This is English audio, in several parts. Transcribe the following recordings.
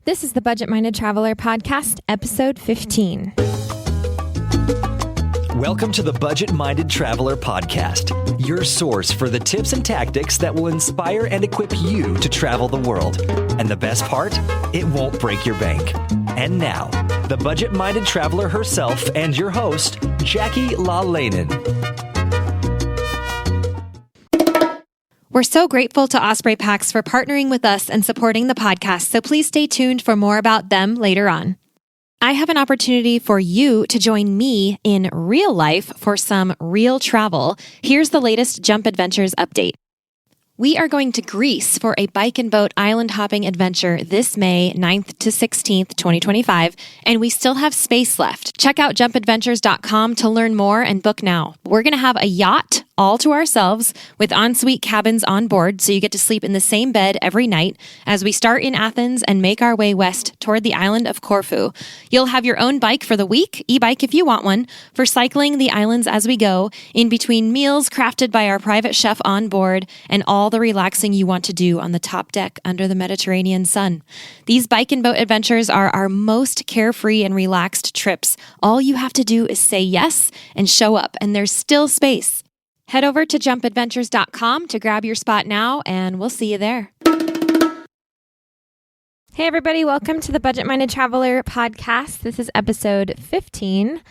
This is the Budget Minded Traveler Podcast, episode 15. Welcome to the Budget Minded Traveler Podcast, your source for the tips and tactics that will inspire and equip you to travel the world. And the best part, it won't break your bank. And now, the Budget Minded Traveler herself and your host, Jackie IRL. We're so grateful to Osprey Packs for partnering with us and supporting the podcast, so please stay tuned for more about them later on. I have an opportunity for you to join me in real life for some real travel. Here's the latest Jump Adventures update. We are going to Greece for a bike and boat island hopping adventure this May 9th to 16th, 2025, and we still have space left. Check out jumpadventures.com to learn more and book now. We're going to have a yacht all to ourselves with ensuite cabins on board, so you get to sleep in the same bed every night as we start in Athens and make our way west toward the island of Corfu. You'll have your own bike for the week, e-bike if you want one, for cycling the islands as we go, in between meals crafted by our private chef on board, and all the relaxing you want to do on the top deck under the Mediterranean sun. These bike and boat adventures are our most carefree and relaxed trips. All you have to do is say yes and show up, and there's still space. Head over to jumpadventures.com to grab your spot now, and we'll see you there. Hey, everybody. Welcome to the Budget Minded Traveler Podcast. This is episode 15.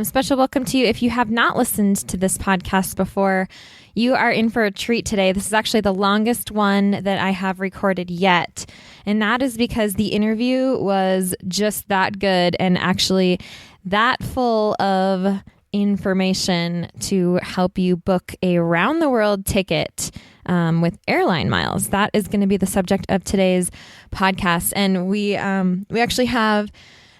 Special welcome to you. If you have not listened to this podcast before, you are in for a treat today. This is actually the longest one that I have recorded yet. And that is because the interview was just that good and actually that full of information to help you book a round-the-world ticket with airline miles. That is going to be the subject of today's podcast. And we actually have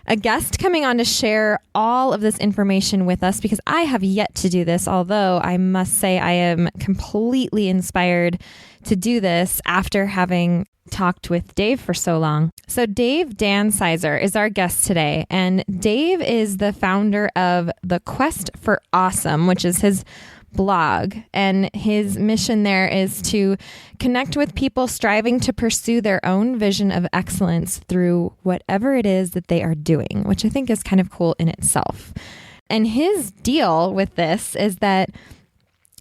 a guest coming on to share all of this information with us because I have yet to do this, although I must say I am completely inspired to do this after having talked with Dave for so long. So Dave Danzeiser is our guest today, and Dave is the founder of The Quest for Awesome, which is his blog, and his mission there is to connect with people striving to pursue their own vision of excellence through whatever it is that they are doing, which I think is kind of cool in itself. And his deal with this is that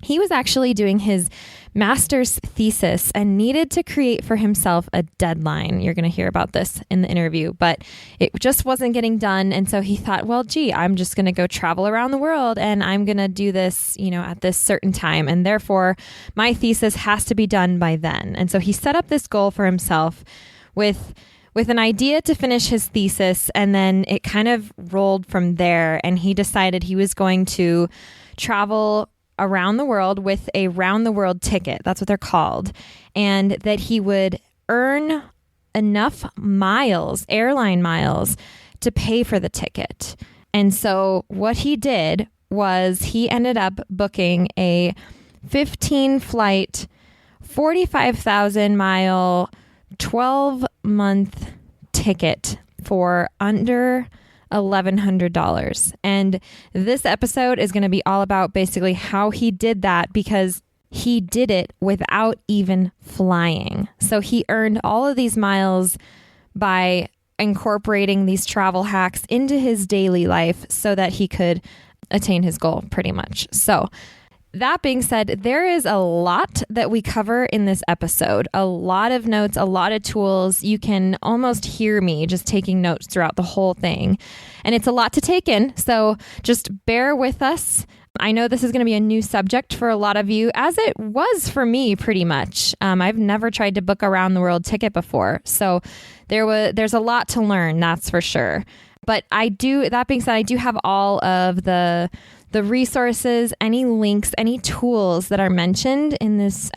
he was actually doing his master's thesis and needed to create for himself a deadline. You're going to hear about this in the interview, but it just wasn't getting done. And so he thought, well, gee, I'm just going to go travel around the world and I'm going to do this, at this certain time. And therefore my thesis has to be done by then. And so he set up this goal for himself with an idea to finish his thesis. And then it kind of rolled from there. And he decided he was going to travel around the world with a round the world ticket. That's what they're called. And that he would earn enough miles, airline miles, to pay for the ticket. And so what he did was he ended up booking a 15 flight, 45,000 mile, 12-month ticket for under $1,100. And this episode is going to be all about basically how he did that, because he did it without even flying. So he earned all of these miles by incorporating these travel hacks into his daily life so that he could attain his goal pretty much. So that being said, there is a lot that we cover in this episode, a lot of notes, a lot of tools. You can almost hear me just taking notes throughout the whole thing. And it's a lot to take in, so just bear with us. I know this is going to be a new subject for a lot of you, as it was for me pretty much. I've never tried to book a round the world ticket before, so there's a lot to learn, that's for sure. But that being said, I do have all of the resources, any links, any tools that are mentioned in this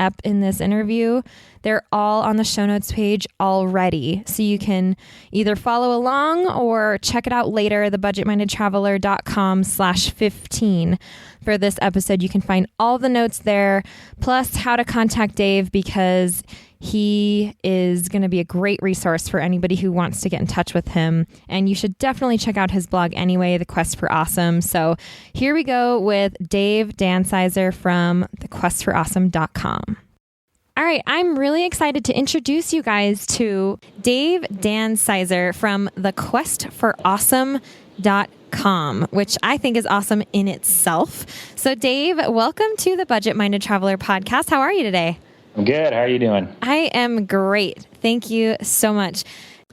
interview. They're all on the show notes page already. So you can either follow along or check it out later, thebudgetmindedtraveler.com/15 for this episode. You can find all the notes there, plus how to contact Dave, because he is going to be a great resource for anybody who wants to get in touch with him. And you should definitely check out his blog anyway, The Quest for Awesome. So here we go with Dave Danzeiser from thequestforawesome.com. All right. I'm really excited to introduce you guys to Dave Danzeiser from thequestforawesome.com, which I think is awesome in itself. So Dave, welcome to the Budget Minded Traveler podcast. How are you today? I'm good. How are you doing? I am great. Thank you so much.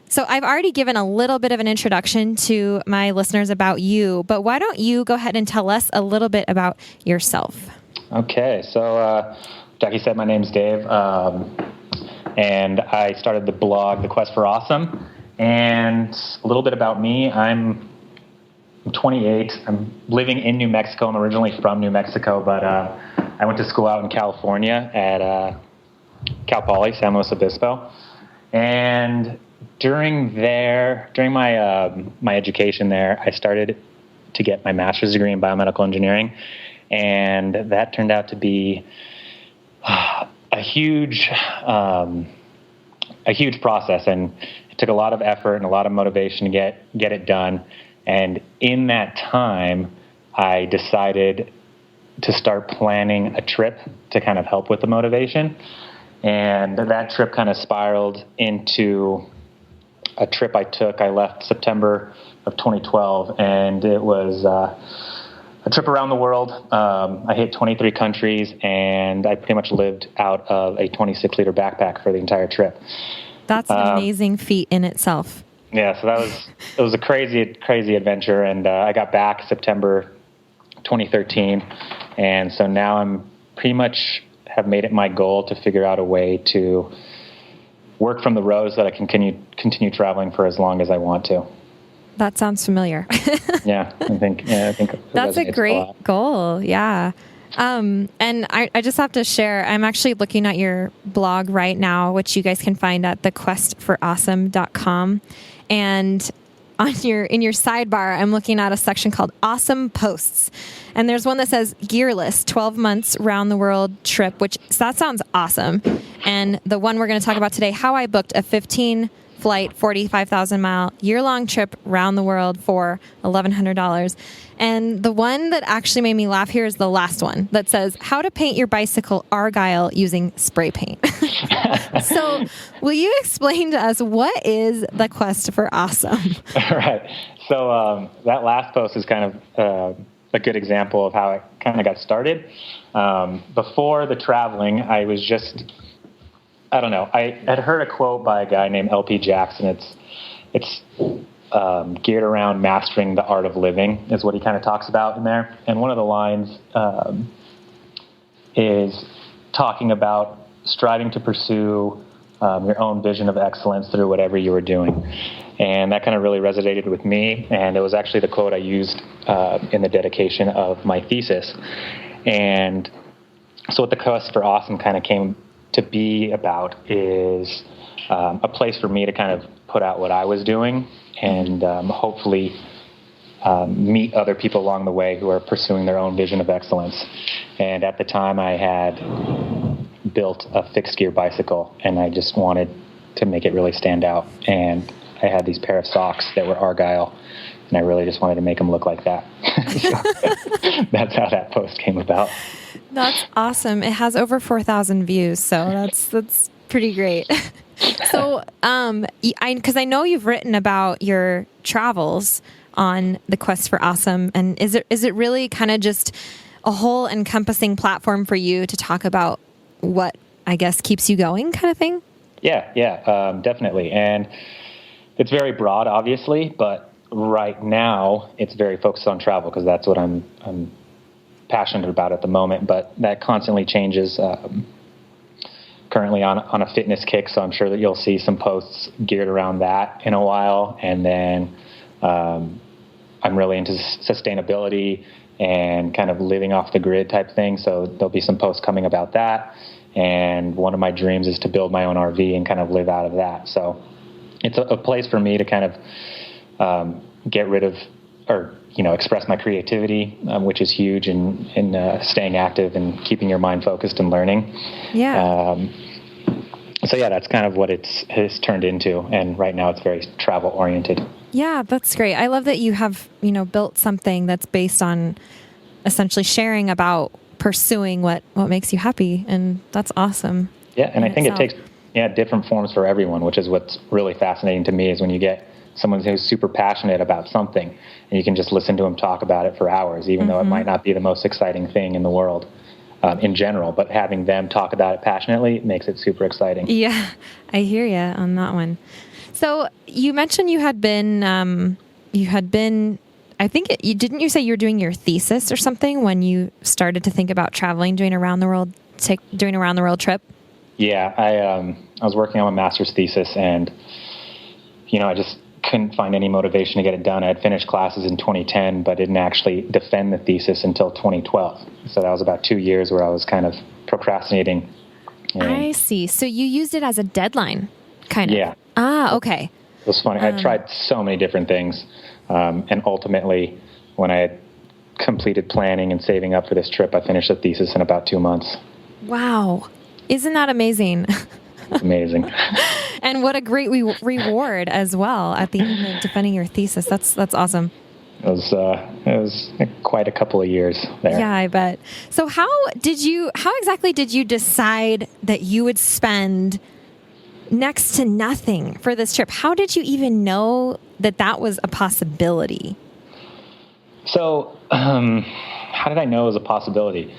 So I've already given a little bit of an introduction to my listeners about you, but why don't you go ahead and tell us a little bit about yourself? Okay. So, Jackie said my name's Dave, and I started the blog, The Quest for Awesome. And a little bit about me, I'm 28. I'm living in New Mexico. I'm originally from New Mexico, but I went to school out in California at Cal Poly, San Luis Obispo. And during my education there, I started to get my master's degree in biomedical engineering, and that turned out to be a huge process, and it took a lot of effort and a lot of motivation to get it done. And in that time, I decided to start planning a trip to kind of help with the motivation. And that trip kind of spiraled into a trip I took. I left September of 2012, and it was a trip around the world. I hit 23 countries, and I pretty much lived out of a 26-liter backpack for the entire trip. That's an amazing feat in itself. Yeah, so it was a crazy adventure, and I got back September 2013, and so now I'm pretty much have made it my goal to figure out a way to work from the road so that I can continue traveling for as long as I want to. That sounds familiar. I think that's a great goal. Yeah. And I just have to share, I'm actually looking at your blog right now, which you guys can find at thequestforawesome.com. And in your sidebar, I'm looking at a section called Awesome Posts. And there's one that says Gear List, 12 months round the world trip, that sounds awesome. And the one we're going to talk about today, how I booked a 15-flight, 45,000-mile, year-long trip around the world for $1,100. And the one that actually made me laugh here is the last one that says, how to paint your bicycle Argyle using spray paint. So will you explain to us what is the Quest for Awesome? All right. So that last post is kind of a good example of how it kind of got started. Before the traveling, I was I don't know. I had heard a quote by a guy named LP Jackson. It's geared around mastering the art of living is what he kind of talks about in there. And one of the lines is talking about striving to pursue your own vision of excellence through whatever you were doing. And that kind of really resonated with me. And it was actually the quote I used in the dedication of my thesis. And so what the Quest for Awesome kind of came to be about is a place for me to kind of put out what I was doing and hopefully meet other people along the way who are pursuing their own vision of excellence. And at the time I had built a fixed gear bicycle, and I just wanted to make it really stand out. And I had these pair of socks that were Argyle, and I really just wanted to make them look like that. So that's how that post came about. That's awesome. It has over 4,000 views, so that's pretty great. So, because I know you've written about your travels on the Quest for Awesome, and is it really kind of just a whole encompassing platform for you to talk about what I guess keeps you going, kind of thing? Yeah, definitely. And it's very broad, obviously, but right now it's very focused on travel because that's what I'm passionate about at the moment. But that constantly changes. Currently on a fitness kick, so I'm sure that you'll see some posts geared around that in a while. And then I'm really into sustainability and kind of living off the grid type thing. So there'll be some posts coming about that. And one of my dreams is to build my own RV and kind of live out of that. So it's a place for me to kind of get rid of or, express my creativity, which is huge in staying active and keeping your mind focused and learning. Yeah. So yeah, that's kind of what it's turned into. And right now it's very travel oriented. Yeah, that's great. I love that you have, built something that's based on essentially sharing about pursuing what makes you happy. And that's awesome. Yeah, and I think it takes different forms for everyone, which is what's really fascinating to me is when you get someone who's super passionate about something and you can just listen to them talk about it for hours, even though it might not be the most exciting thing in the world in general, but having them talk about it passionately makes it super exciting. Yeah, I hear you on that one. So you mentioned you had been, I think didn't you say you were doing your thesis or something when you started to think about traveling, doing a round the world trip? Yeah, I was working on my master's thesis, and I just couldn't find any motivation to get it done. I had finished classes in 2010, but didn't actually defend the thesis until 2012. So that was about 2 years where I was kind of procrastinating. I see. So you used it as a deadline, kind of. Yeah. Ah, okay. It was funny. I tried so many different things, and ultimately, when I had completed planning and saving up for this trip, I finished the thesis in about 2 months. Wow. Isn't that amazing? Amazing. And what a great reward as well at the end of defending your thesis. That's awesome. It was quite a couple of years there. Yeah, I bet. So how exactly did you decide that you would spend next to nothing for this trip? How did you even know that was a possibility? So, how did I know it was a possibility?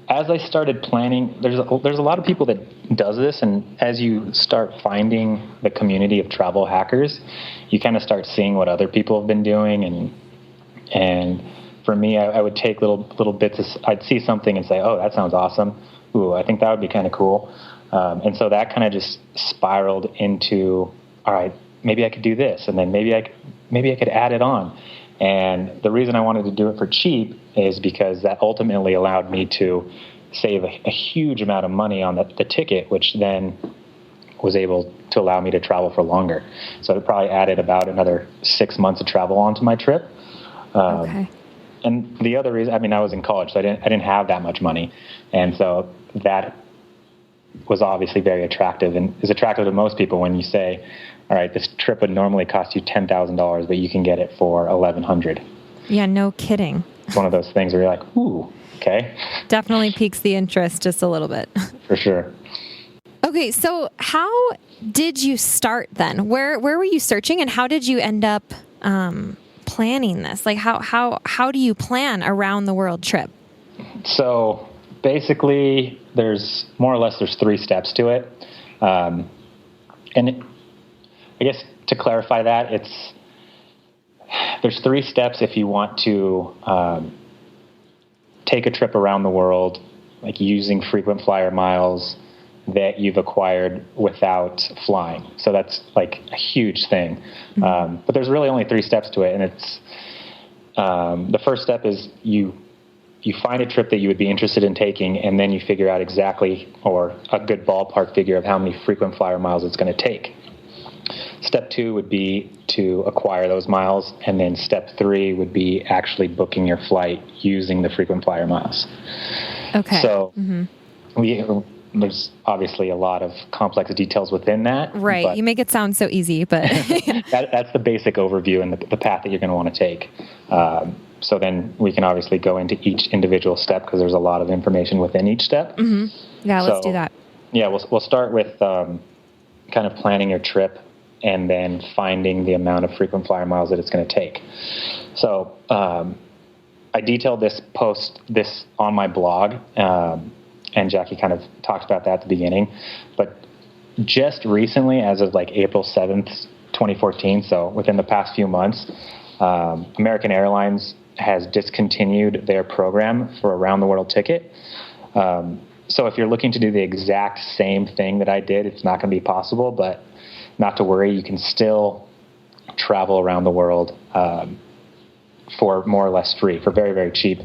As I started planning, there's a lot of people that does this, and as you start finding the community of travel hackers, you kind of start seeing what other people have been doing, and for me, I would take little bits. I'd see something and say, "Oh, that sounds awesome. Ooh, I think that would be kind of cool," and so that kind of just spiraled into, all right, maybe I could do this, and then maybe I could add it on. And the reason I wanted to do it for cheap is because that ultimately allowed me to save a huge amount of money on the ticket, which then was able to allow me to travel for longer. So it probably added about another 6 months of travel onto my trip. Okay. And the other reason, I was in college, so I didn't have that much money. And so that was obviously very attractive and is attractive to most people when you say, all right, this trip would normally cost you $10,000, but you can get it for $1,100. Yeah, no kidding. It's one of those things where you're like, ooh, okay. Definitely piques the interest just a little bit. For sure. Okay, so how did you start then? Where were you searching, and how did you end up planning this? Like, how do you plan a round the world trip? So basically, there's 3 steps to it, and I guess to clarify that, there's 3 steps if you want to take a trip around the world, like using frequent flyer miles that you've acquired without flying. So that's like a huge thing. Mm-hmm. But there's really only 3 steps to it, and it's the first step is you find a trip that you would be interested in taking, and then you figure out exactly, or a good ballpark figure of how many frequent flyer miles it's going to take. Step 2 would be to acquire those miles, and then step 3 would be actually booking your flight using the frequent flyer miles. Okay. So there's obviously a lot of complex details within that. Right. You make it sound so easy, but that's the basic overview and the path that you're going to want to take. So then we can obviously go into each individual step because there's a lot of information within each step. Mm-hmm. Yeah, let's do that. Yeah, we'll start with kind of planning your trip and then finding the amount of frequent flyer miles that it's going to take. So I detailed this on my blog, and Jackie kind of talked about that at the beginning. But just recently, as of like April 7th, 2014, so within the past few months, American Airlines has discontinued their program for a round-the-world ticket. So if you're looking to do the exact same thing that I did, it's not going to be possible, but not to worry, you can still travel around the world for more or less free, for very, very cheap,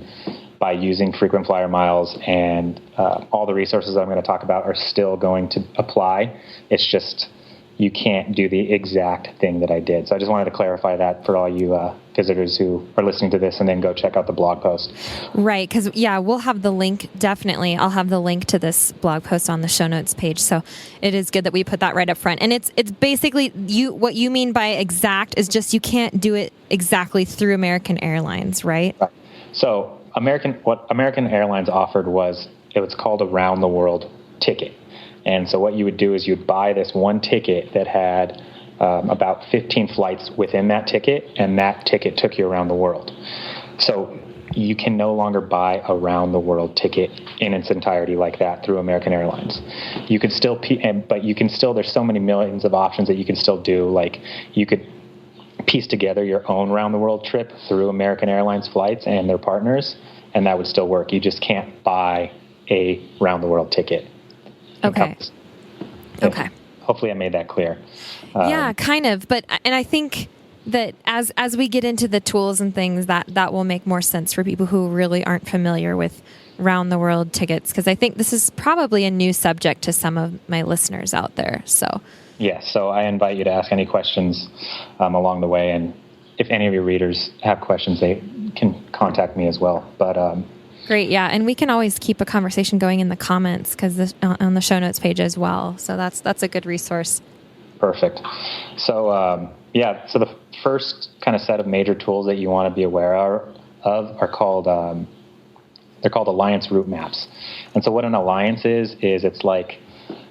by using frequent flyer miles, and all the resources I'm going to talk about are still going to apply. It's just you can't do the exact thing that I did. So I just wanted to clarify that for all you visitors who are listening to this, and then go check out the blog post. Right, because, we'll have the link, definitely. I'll have the link to this blog post on the show notes page. So it is good that we put that right up front. And it's basically, what you mean by exact is just you can't do it exactly through American Airlines, right? Right. So what American Airlines offered was, it was called a round the world ticket. And so what you would do is you'd buy this one ticket that had about 15 flights within that ticket, and that ticket took you around the world. So you can no longer buy a round the world ticket in its entirety like that through American Airlines. You could still, but you can still, there's so many millions of options that you can still do. Like you could piece together your own round the world trip through American Airlines flights and their partners, and that would still work. You just can't buy a round the world ticket. Okay. Okay. Hopefully I made that clear. Yeah, kind of. But, and I think that as we get into the tools and things, that will make more sense for people who really aren't familiar with round the world tickets, because I think this is probably a new subject to some of my listeners out there. So yeah, so I invite you to ask any questions along the way, and if any of your readers have questions, they can contact me as well. But great, yeah, and we can always keep a conversation going in the comments because on the show notes page as well. So that's a good resource. Perfect. So so the first kind of set of major tools that you want to be aware of are called they're called alliance route maps. And so what an alliance is it's like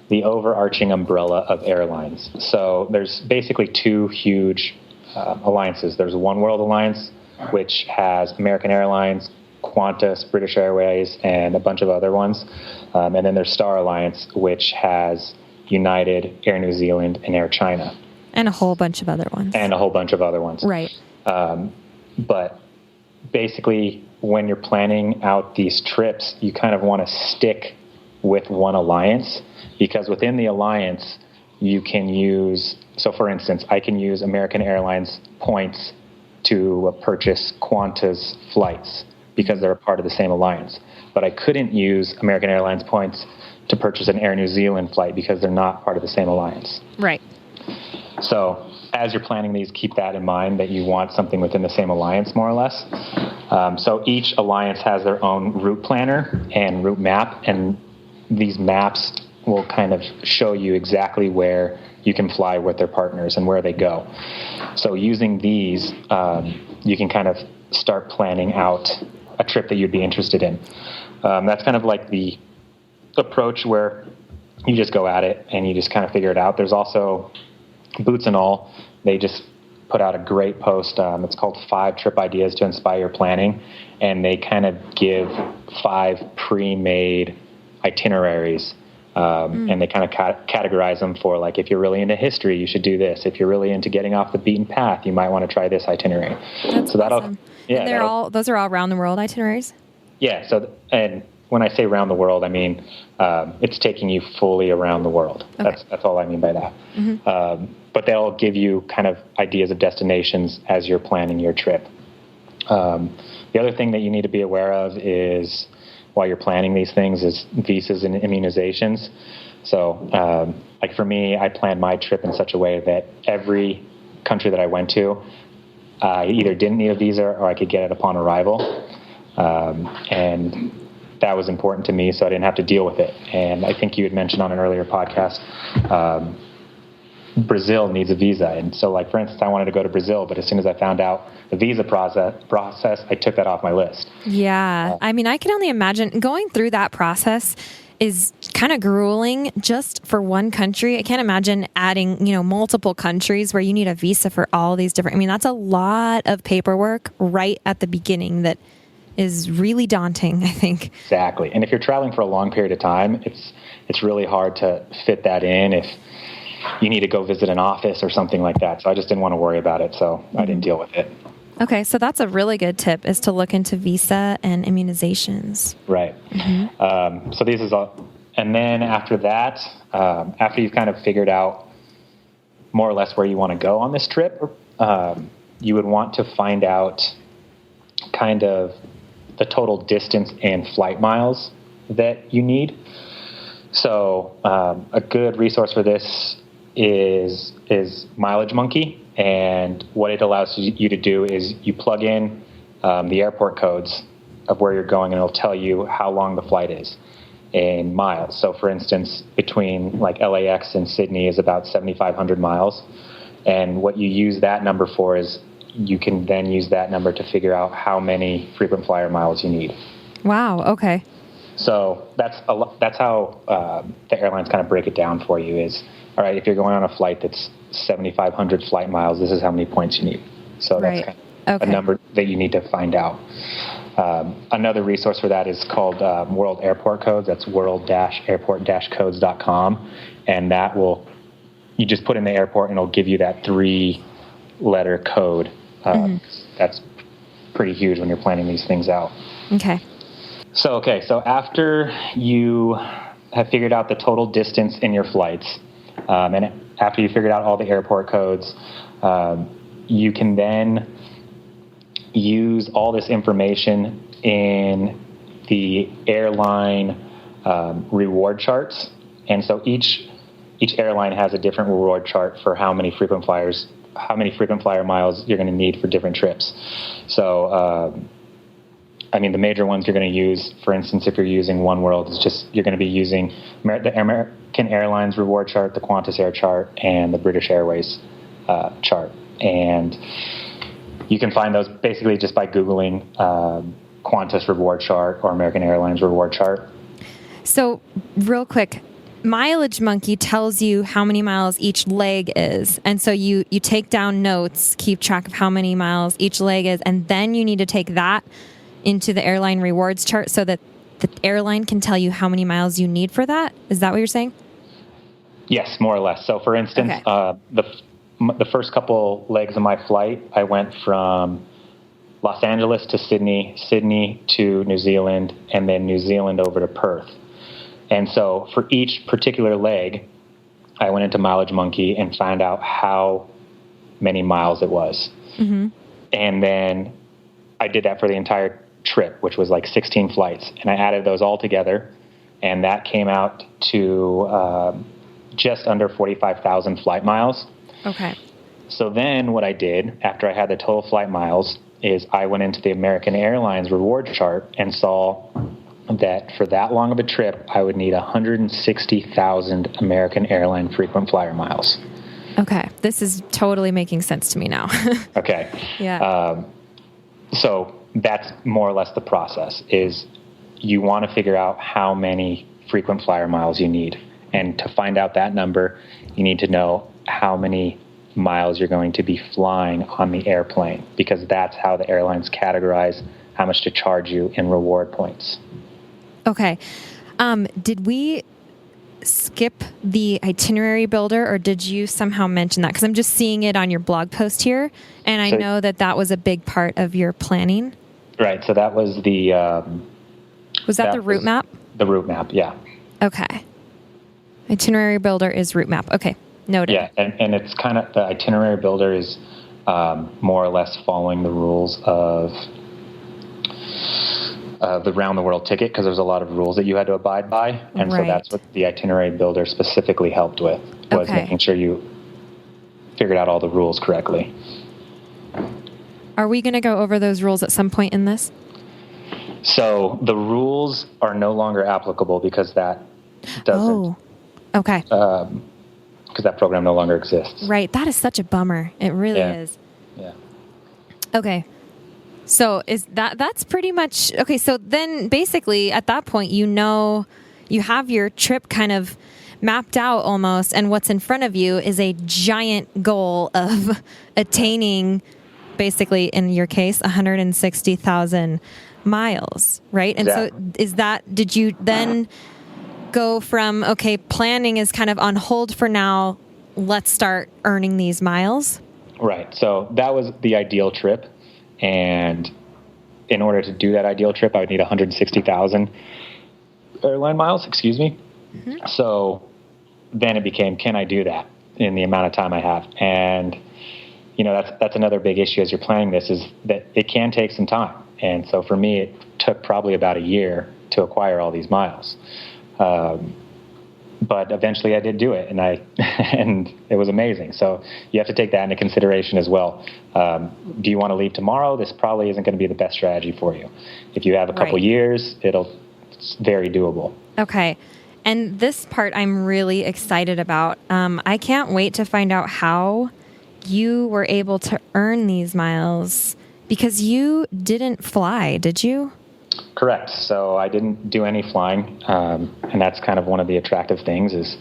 the overarching umbrella of airlines. So there's basically two huge alliances. There's One World Alliance, which has American Airlines, Qantas, British Airways, and a bunch of other ones. And then there's Star Alliance, which has United, Air New Zealand, and Air China. And a whole bunch of other ones. Right. But basically, when you're planning out these trips, you kind of want to stick with one alliance, because within the alliance, you can use, so for instance, I can use American Airlines points to purchase Qantas flights because they're a part of the same alliance. But I couldn't use American Airlines points to purchase an Air New Zealand flight because they're not part of the same alliance. Right. So as you're planning these, keep that in mind, that you want something within the same alliance, more or less. So each alliance has their own route planner and route map, and these maps will kind of show you exactly where you can fly with their partners and where they go. So using these, you can kind of start planning out a trip that you'd be interested in. That's kind of like the approach where you just go at it and you just kind of figure it out. There's also Boots and All. They just put out a great post. It's called 5 Trip Ideas to Inspire Your Planning. And they kind of give 5 pre-made itineraries. And they kind of categorize them for, like, if you're really into history, you should do this. If you're really into getting off the beaten path, you might want to try this itinerary. That's awesome. And those are all around the world itineraries? Yeah. So, and when I say around the world, I mean, it's taking you fully around the world. Okay. That's all I mean by that. Mm-hmm. But they'll give you kind of ideas of destinations as you're planning your trip. The other thing that you need to be aware of is, while you're planning these things, is visas and immunizations. So, like for me, I planned my trip in such a way that every country that I went to, I either didn't need a visa or I could get it upon arrival. And that was important to me, so I didn't have to deal with it. And I think you had mentioned on an earlier podcast, Brazil needs a visa. And so, like, for instance, I wanted to go to Brazil, but as soon as I found out the visa process, I took that off my list. Yeah. I mean, I can only imagine going through that process is kind of grueling just for one country. I can't imagine adding, multiple countries where you need a visa for all these different, that's a lot of paperwork right at the beginning that is really daunting, I think. Exactly. And if you're traveling for a long period of time, it's really hard to fit that in if you need to go visit an office or something like that. So I just didn't want to worry about it, so I didn't deal with it. Okay, so that's a really good tip, is to look into visa and immunizations. Right. Mm-hmm. So this is all. And then after that, after you've kind of figured out more or less where you want to go on this trip, you would want to find out kind of the total distance and flight miles that you need. So a good resource for this is Mileage Monkey. And what it allows you to do is you plug in the airport codes of where you're going, and it'll tell you how long the flight is in miles. So, for instance, between like LAX and Sydney is about 7,500 miles. And what you use that number for is you can then use that number to figure out how many frequent flyer miles you need. Wow. Okay. So that's how the airlines kind of break it down for you is, all right, if you're going on a flight that's 7,500 flight miles, this is how many points you need. So that's kind of a number that you need to find out. Another resource for that is called World Airport Codes. That's world-airport-codes.com. And that you just put in the airport and it'll give you that 3-letter code. That's pretty huge when you're planning these things out. Okay. So after you have figured out the total distance in your flights, and after you figured out all the airport codes, you can then use all this information in the airline reward charts. And so each airline has a different reward chart for how many frequent flyer miles you're going to need for different trips. So, the major ones you're going to use, for instance, if you're using One World, is just you're going to be using the American Airlines reward chart, the Qantas Air chart, and the British Airways chart. And you can find those basically just by Googling Qantas reward chart or American Airlines reward chart. So real quick, Mileage Monkey tells you how many miles each leg is. And so you take down notes, keep track of how many miles each leg is, and then you need to take that into the airline rewards chart so that the airline can tell you how many miles you need for that. Is that what you're saying? Yes, more or less. So for instance, the first couple legs of my flight, I went from Los Angeles to Sydney, Sydney to New Zealand, and then New Zealand over to Perth. And so for each particular leg, I went into Mileage Monkey and found out how many miles it was. Mm-hmm. And then I did that for the entire trip, which was like 16 flights. And I added those all together, and that came out to just under 45,000 flight miles. Okay. So then what I did after I had the total flight miles is I went into the American Airlines reward chart and saw that for that long of a trip, I would need 160,000 American Airline frequent flyer miles. Okay. This is totally making sense to me now. Okay. Yeah. So that's more or less the process is you want to figure out how many frequent flyer miles you need. And to find out that number, you need to know how many miles you're going to be flying on the airplane, because that's how the airlines categorize how much to charge you in reward points. Okay. Did we skip the itinerary builder, or did you somehow mention that? Because I'm just seeing it on your blog post here, and I know that was a big part of your planning. Right. So that was the... was that the route map? The route map, yeah. Okay. Itinerary builder is route map. Okay. Noted. Yeah, and it's kind of, the itinerary builder is more or less following the rules of the round the world ticket, because there's a lot of rules that you had to abide by. And so that's what the itinerary builder specifically helped with, was making sure you figured out all the rules correctly. Are we going to go over those rules at some point in this? So the rules are no longer applicable because that doesn't. Oh, okay. Because that program no longer exists. Right. That is such a bummer. It really is. Yeah. Okay. So that's pretty much, okay. So then basically at that point, you have your trip kind of mapped out almost, and what's in front of you is a giant goal of attaining, basically in your case, 160,000 miles, right? And so did you then go from, okay, planning is kind of on hold for now, let's start earning these miles? Right. So that was the ideal trip. And in order to do that ideal trip, I would need 160,000 airline miles, Mm-hmm. So then it became, can I do that in the amount of time I have? And, that's another big issue as you're planning this, is that it can take some time. And so for me, it took probably about a year to acquire all these miles. But eventually I did do it, and it was amazing. So you have to take that into consideration as well. Do you want to leave tomorrow? This probably isn't going to be the best strategy for you. If you have a couple years, it's very doable. Okay. And this part I'm really excited about. I can't wait to find out how you were able to earn these miles, because you didn't fly, did you? Correct. So I didn't do any flying, and that's kind of one of the attractive things is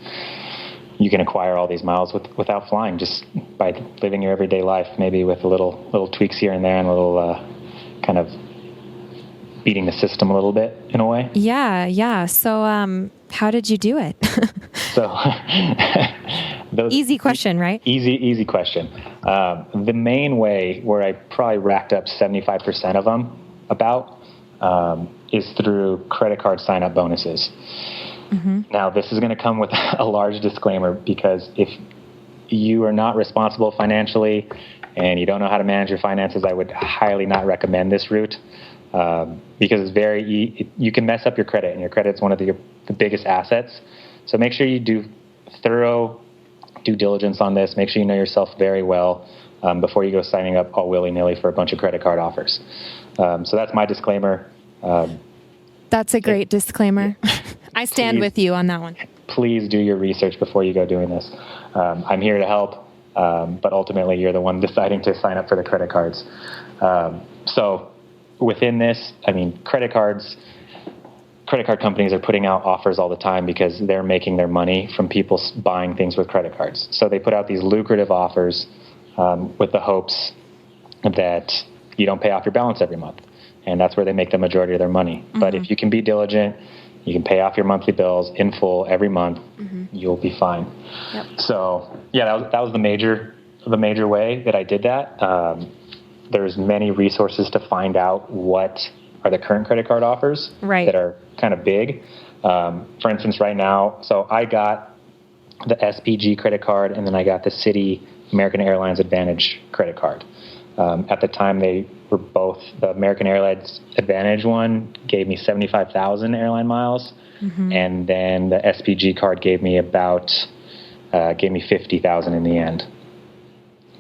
you can acquire all these miles without flying, just by living your everyday life, maybe with little tweaks here and there and a little kind of beating the system a little bit in a way. Yeah. So how did you do it? So easy question, right? Easy question. The main way where I probably racked up 75% of them is through credit card sign-up bonuses. Mm-hmm. Now, this is going to come with a large disclaimer, because if you are not responsible financially and you don't know how to manage your finances, I would highly not recommend this route, because it's you can mess up your credit, and your credit's one of the biggest assets. So make sure you do thorough due diligence on this. Make sure you know yourself very well before you go signing up all willy-nilly for a bunch of credit card offers. So that's my disclaimer. That's a great disclaimer. I stand with you on that one. Please do your research before you go doing this. I'm here to help, but ultimately you're the one deciding to sign up for the credit cards. So within this, I mean, credit card companies are putting out offers all the time because they're making their money from people buying things with credit cards. So they put out these lucrative offers with the hopes that you don't pay off your balance every month. And that's where they make the majority of their money. Mm-hmm. But if you can be diligent, you can pay off your monthly bills in full every month, mm-hmm. you'll be fine. Yep. So yeah, that was the major way that I did that. There's many resources to find out what are the current credit card offers that are kind of big. For instance, right now, so I got the SPG credit card, and then I got the Citi American Airlines Advantage credit card. At the time, they were both, the American Airlines Advantage one gave me 75,000 airline miles, mm-hmm. and then the SPG card gave me 50,000 in the end.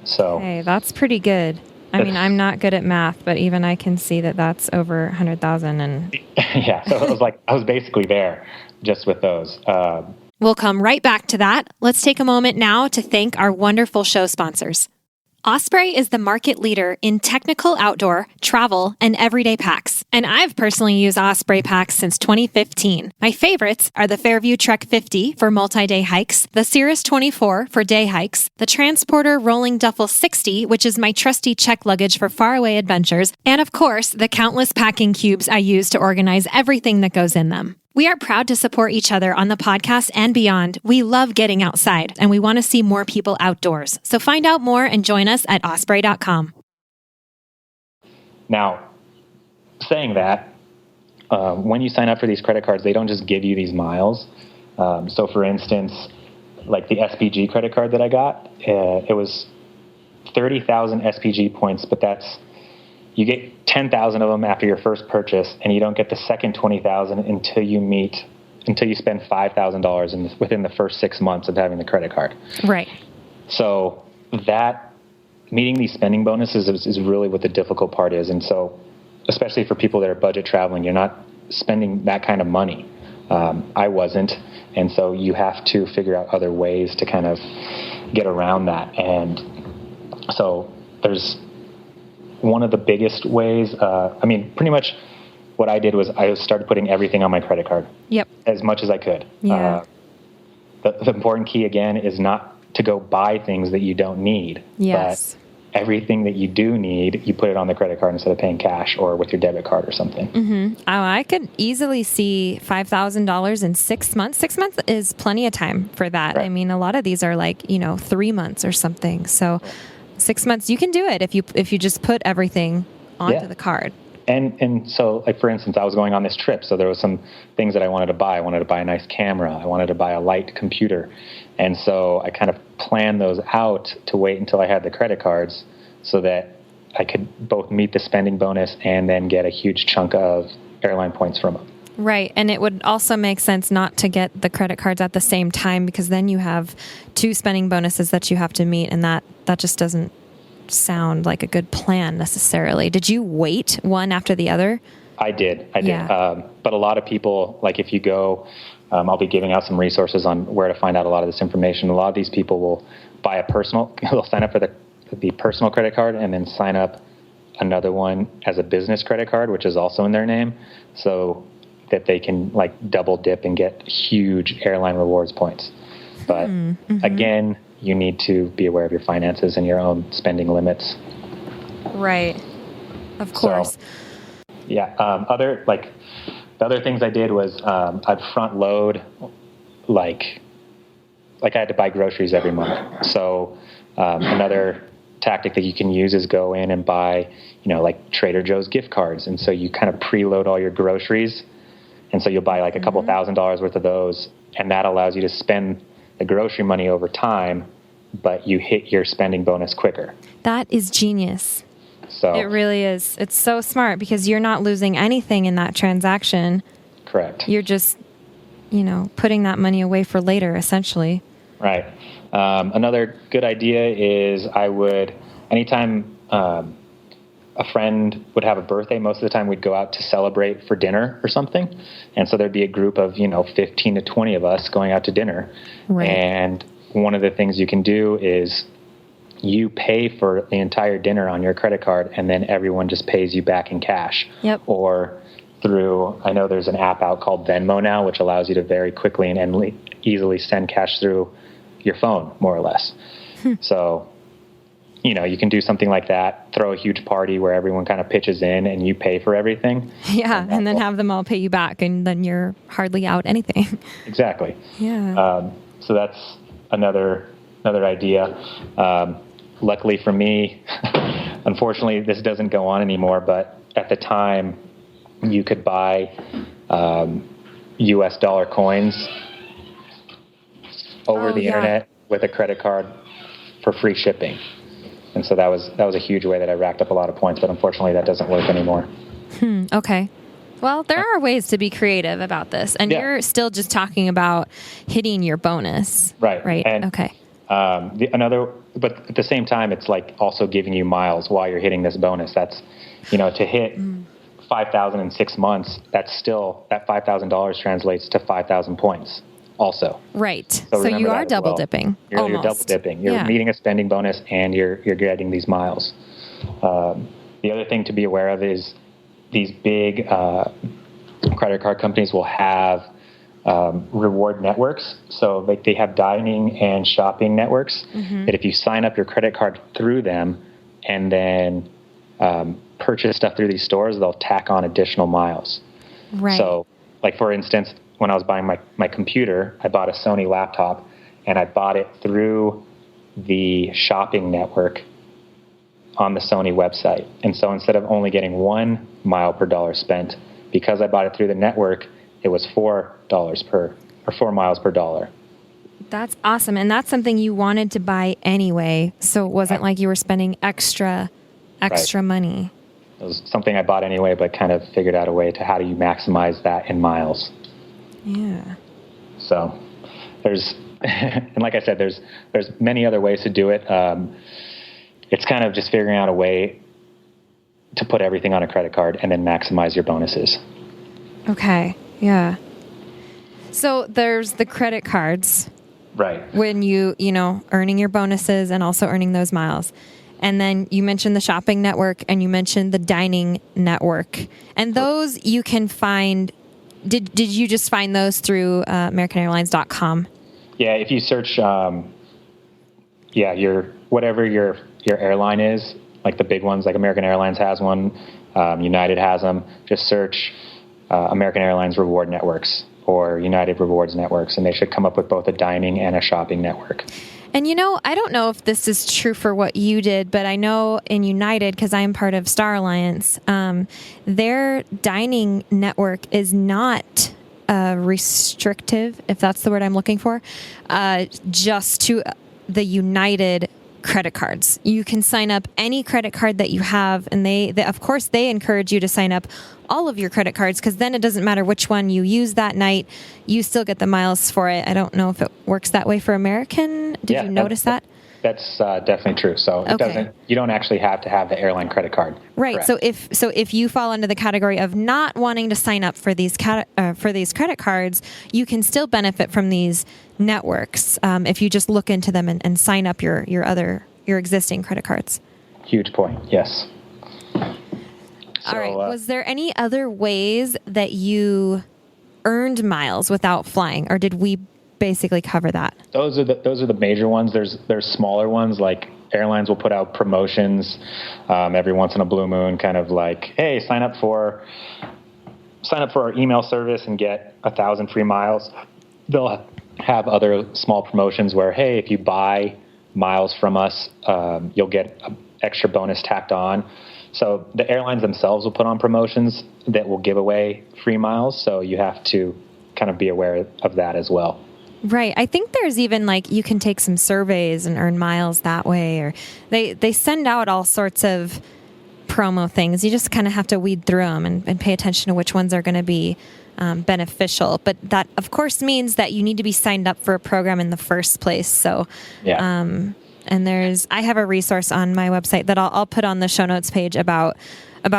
So hey, that's pretty good. I mean, I'm not good at math, but even I can see that that's over 100,000. And yeah, so I was basically there just with those. We'll come right back to that. Let's take a moment now to thank our wonderful show sponsors. Osprey is the market leader in technical outdoor, travel, and everyday packs. And I've personally used Osprey packs since 2015. My favorites are the Fairview Trek 50 for multi-day hikes, the Cirrus 24 for day hikes, the Transporter Rolling Duffel 60, which is my trusty check luggage for faraway adventures, and of course, the countless packing cubes I use to organize everything that goes in them. We are proud to support each other on the podcast and beyond. We love getting outside, and we want to see more people outdoors. So find out more and join us at osprey.com. Now, saying that, when you sign up for these credit cards, they don't just give you these miles. So for instance, like the SPG credit card that I got, it was 30,000 SPG points, but you get 10,000 of them after your first purchase, and you don't get the second 20,000 until you spend $5,000 within the first 6 months of having the credit card. Right. So that meeting these spending bonuses is really what the difficult part is. And so, especially for people that are budget traveling, you're not spending that kind of money. I wasn't. And so you have to figure out other ways to kind of get around that. And so there's one of the biggest ways, pretty much what I did was I started putting everything on my credit card. Yep. As much as I could. Yeah. The important key, again, is not to go buy things that you don't need. Yes. But everything that you do need, you put it on the credit card instead of paying cash or with your debit card or something. Mm-hmm. Oh, I could easily see $5,000 in 6 months. 6 months is plenty of time for that. Right. I mean, a lot of these are 3 months or something. So 6 months, you can do it if you just put everything onto the card. And so, like, for instance, I was going on this trip, so there was some things that I wanted to buy. I wanted to buy a nice camera. I wanted to buy a light computer. And so I kind of planned those out to wait until I had the credit cards so that I could both meet the spending bonus and then get a huge chunk of airline points from them. Right. And it would also make sense not to get the credit cards at the same time, because then you have 2 spending bonuses that you have to meet, and that just doesn't sound like a good plan necessarily. Did you wait one after the other? I did. But a lot of people, like if you go, I'll be giving out some resources on where to find out a lot of this information. A lot of these people will buy they'll sign up for the personal credit card and then sign up another one as a business credit card, which is also in their name, so that they can like double dip and get huge airline rewards points. But again, you need to be aware of your finances and your own spending limits. Right. Of course. So, yeah. The other things I did was I'd front load like I had to buy groceries every month. So another tactic that you can use is go in and buy, like Trader Joe's gift cards. And so you kind of preload all your groceries. And so you'll buy like a couple $1,000s worth of those. And that allows you to spend the grocery money over time, but you hit your spending bonus quicker. That is genius. So it really is. It's so smart because you're not losing anything in that transaction. Correct. You're just, putting that money away for later, essentially. Right. Another good idea is anytime a friend would have a birthday, most of the time we'd go out to celebrate for dinner or something. And so there'd be a group of, 15 to 20 of us going out to dinner. Right. And one of the things you can do is you pay for the entire dinner on your credit card, and then everyone just pays you back in cash. Yep. Or I know there's an app out called Venmo now, which allows you to very quickly and easily send cash through your phone, more or less. So, you can do something like that, throw a huge party where everyone kind of pitches in and you pay for everything. Yeah, and then have them all pay you back, and then you're hardly out anything. Exactly. Yeah. So that's another idea. Luckily for me, unfortunately, this doesn't go on anymore, but at the time, you could buy U.S. dollar coins over the internet with a credit card for free shipping. And so that was a huge way that I racked up a lot of points, but unfortunately that doesn't work anymore. Okay. Well, there are ways to be creative about this, and you're still just talking about hitting your bonus. Right. Right. And, okay. But at the same time, it's like also giving you miles while you're hitting this bonus. That's, to hit 5,000 in 6 months, that's still, that $5,000 translates to 5,000 points also. Right. So you are double dipping. You're double dipping. You're meeting a spending bonus and you're getting these miles. The other thing to be aware of is these big credit card companies will have reward networks. So like they have dining and shopping networks that if you sign up your credit card through them and then purchase stuff through these stores, they'll tack on additional miles. Right. So like, for instance, when I was buying my computer, I bought a Sony laptop and I bought it through the shopping network on the Sony website. And so instead of only getting 1 mile per dollar spent, because I bought it through the network, it was $4 4 miles per dollar. That's awesome. And that's something you wanted to buy anyway. So it wasn't like you were spending extra money. It was something I bought anyway, but kind of figured out a way to how do you maximize that in miles. Yeah. So there's, and like I said, there's many other ways to do it. It's kind of just figuring out a way to put everything on a credit card and then maximize your bonuses. Okay. Yeah. So there's the credit cards. Right. When earning your bonuses and also earning those miles. And then you mentioned the shopping network and you mentioned the dining network. And those you can find, did you just find those through AmericanAirlines.com? Yeah, if you search, whatever your airline is, like the big ones, like American Airlines has one, United has them, just search American Airlines Reward Networks or United Rewards Networks, and they should come up with both a dining and a shopping network. And I don't know if this is true for what you did, but I know in United, because I am part of Star Alliance, their dining network is not restrictive, if that's the word I'm looking for, just to the United credit cards. You can sign up any credit card that you have, and they of course they encourage you to sign up all of your credit cards, because then it doesn't matter which one you use that night, you still get the miles for it. I don't know if it works that way for American. Did you notice that? That's definitely true. So it doesn't. You don't actually have to have the airline credit card. Right. Correct. So if you fall under the category of not wanting to sign up for these credit cards, you can still benefit from these networks if you just look into them and sign up your existing credit cards. Huge point. Yes. All right. Was there any other ways that you earned miles without flying, or did we basically cover that? Those are the major ones. There's smaller ones, like airlines will put out promotions every once in a blue moon, kind of like, hey, sign up for our email service and get 1,000 free miles. They'll have other small promotions where, hey, if you buy miles from us, you'll get an extra bonus tacked on. So the airlines themselves will put on promotions that will give away free miles. So you have to kind of be aware of that as well. Right. I think there's even like you can take some surveys and earn miles that way, or they send out all sorts of promo things. You just kind of have to weed through them and pay attention to which ones are going to be beneficial. But that, of course, means that you need to be signed up for a program in the first place. So, yeah. And I have a resource on my website that I'll put on the show notes page about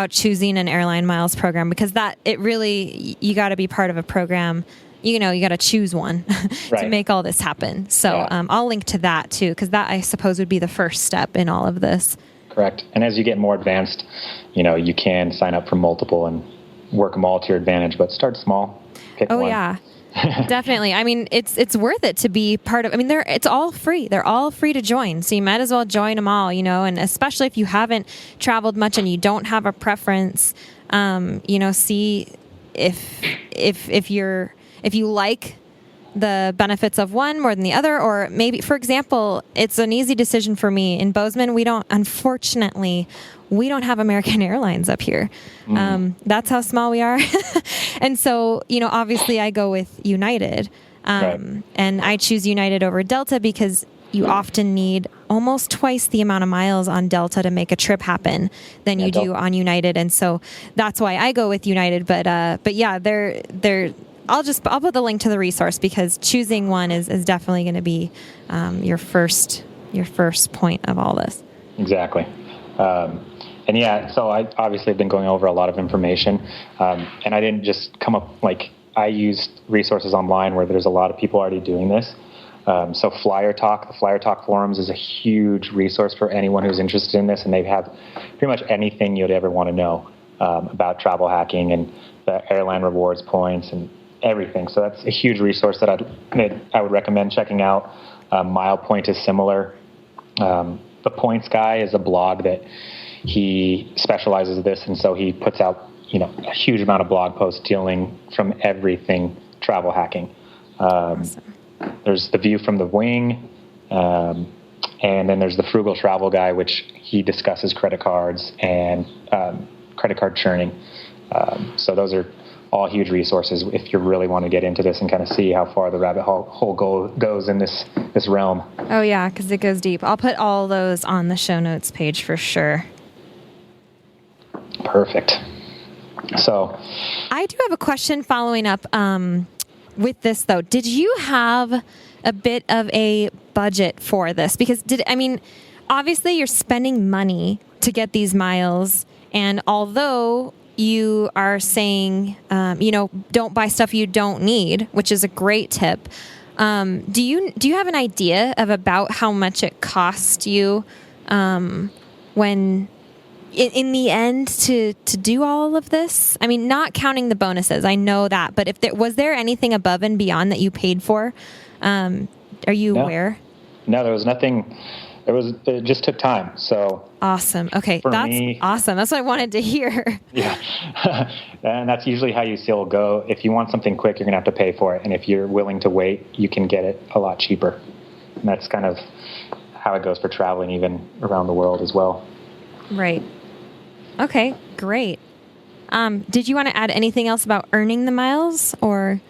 choosing an airline miles program, because you got to be part of a program. You got to choose one to make all this happen. So I'll link to that too, because that, I suppose, would be the first step in all of this. Correct. And as you get more advanced, you can sign up for multiple and work them all to your advantage, but start small. Pick one. Yeah. Definitely. I mean, it's worth it to be part of. I mean, it's all free. They're all free to join. So you might as well join them all, and especially if you haven't traveled much and you don't have a preference, see if you like the benefits of one more than the other, or maybe, for example, it's an easy decision for me. In Bozeman, unfortunately, we don't have American Airlines up here. That's how small we are. And so, obviously I go with United. And I choose United over Delta because you often need almost twice the amount of miles on Delta to make a trip happen than you do on United. And so that's why I go with United. But yeah, I'll put the link to the resource, because choosing one is definitely going to be your first point of all this. Exactly. And yeah, so I obviously have been going over a lot of information, and I didn't just come up, I used resources online where there's a lot of people already doing this. So the Flyer Talk forums is a huge resource for anyone who's interested in this, and they have pretty much anything you'd ever want to know about travel hacking and the airline rewards points and everything. So that's a huge resource that I would recommend checking out. MilePoint is similar. The Points Guy is a blog that he specializes in this, and so he puts out a huge amount of blog posts dealing from everything travel hacking. Awesome. There's the View from the Wing, and then there's the Frugal Travel Guy, which he discusses credit cards and credit card churning. So those are all huge resources if you really want to get into this and kind of see how far the rabbit hole goes in this realm. Oh yeah, because it goes deep. I'll put all those on the show notes page for sure. Perfect. So I do have a question following up with this, though. Did you have a bit of a budget for this? Because obviously you're spending money to get these miles, and although you are saying, don't buy stuff you don't need, which is a great tip. Do you have an idea of about how much it cost you when in the end to do all of this? I mean, not counting the bonuses, I know that, but was there anything above and beyond that you paid for? Are you aware? No, there was nothing. It just took time. So awesome. Okay, that's awesome. That's what I wanted to hear. Yeah, and that's usually how you see it go. If you want something quick, you're gonna have to pay for it, and if you're willing to wait, you can get it a lot cheaper. And that's kind of how it goes for traveling, even around the world as well. Right. Okay. Great. Did you want to add anything else about earning the miles, or?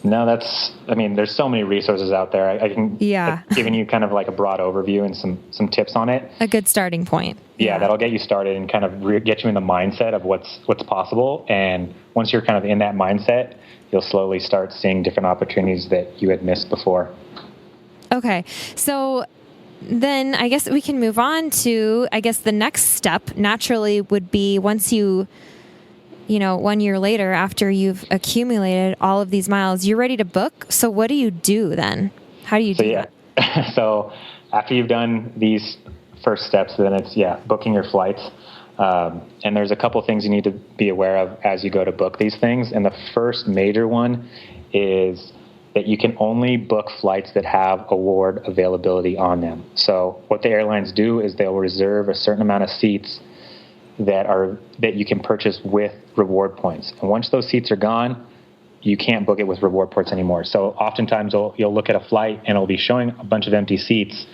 No, there's so many resources out there. I've given you kind of like a broad overview and some tips on it. A good starting point. Yeah, that'll get you started and kind of get you in the mindset of what's possible. And once you're kind of in that mindset, you'll slowly start seeing different opportunities that you had missed before. Okay. So then I guess we can move on to, the next step naturally would be once 1 year later, after you've accumulated all of these miles, you're ready to book. So what do you do then? How do you do that? So after you've done these first steps, then it's, booking your flights. And there's a couple things you need to be aware of as you go to book these things. And the first major one is that you can only book flights that have award availability on them. So what the airlines do is they'll reserve a certain amount of seats that you can purchase with reward points. And once those seats are gone, you can't book it with reward points anymore. So oftentimes you'll look at a flight and it'll be showing a bunch of empty seats,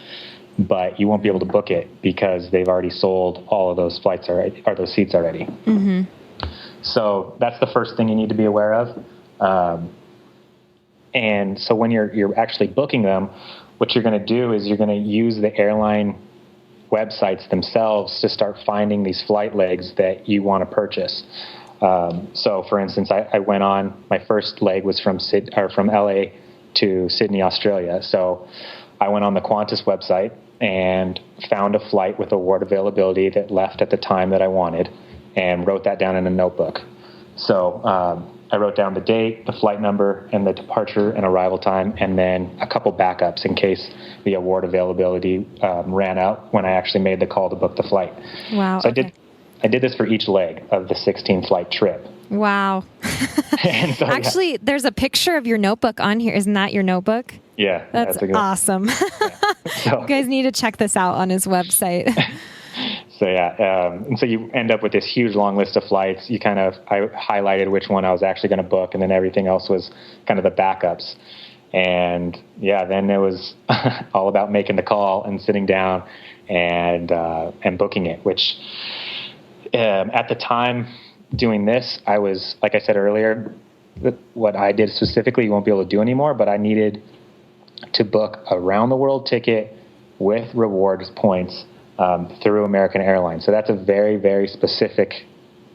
but you won't be able to book it because they've already sold all of those flights already, or those seats already. Mm-hmm. So that's the first thing you need to be aware of. And so when you're actually booking them, what you're going to do is you're going to use the airline websites themselves to start finding these flight legs that you want to purchase. So for instance, I went on, my first leg was from LA to Sydney, Australia. So I went on the Qantas website and found a flight with award availability that left at the time that I wanted and wrote that down in a notebook. So I wrote down the date, the flight number, and the departure and arrival time, and then a couple backups in case the award availability ran out when I actually made the call to book the flight. Wow. So I did this for each leg of the 16-flight trip. Wow. And so, actually, there's a picture of your notebook on here. Isn't that your notebook? Yeah. That's awesome. Yeah. So, you guys need to check this out on his website. So and so you end up with this huge long list of flights. I highlighted which one I was actually going to book, and then everything else was kind of the backups. And then it was all about making the call and sitting down and booking it. Which at the time doing this, I was, like I said earlier, what I did specifically you won't be able to do anymore. But I needed to book a round the world ticket with rewards points through American Airlines. So that's a very, very specific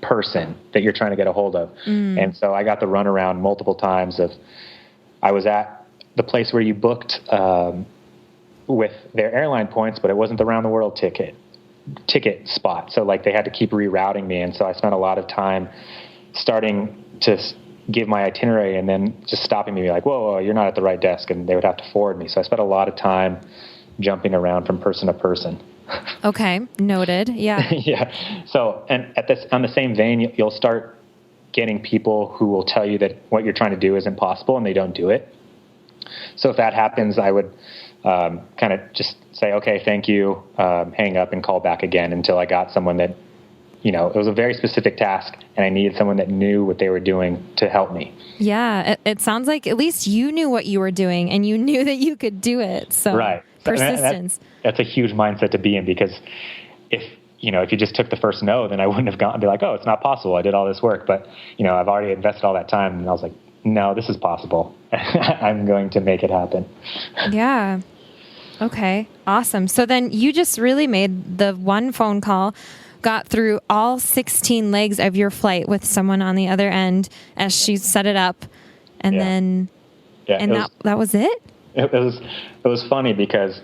person that you're trying to get a hold of. And so I got the runaround multiple times I was at the place where you booked with their airline points, but it wasn't the round the world ticket spot. So like they had to keep rerouting me. And so I spent a lot of time starting to give my itinerary and then just stopping me like, whoa, you're not at the right desk. And they would have to forward me. So I spent a lot of time jumping around from person to person. Okay, noted. Yeah. Yeah. So, and on the same vein, you'll start getting people who will tell you that what you're trying to do isn't possible and they don't do it. So if that happens, I would kind of just say, okay, thank you, hang up and call back again until I got someone that, it was a very specific task and I needed someone that knew what they were doing to help me. Yeah. It sounds like at least you knew what you were doing and you knew that you could do it. So right. Persistence. That's a huge mindset to be in, because if you just took the first no, then I wouldn't have gone and be like, oh, it's not possible. I did all this work, but I've already invested all that time. And I was like, no, this is possible. I'm going to make it happen. Yeah. Okay. Awesome. So then you just really made the one phone call, got through all 16 legs of your flight with someone on the other end as she set it up. And then, that was it? It was funny because,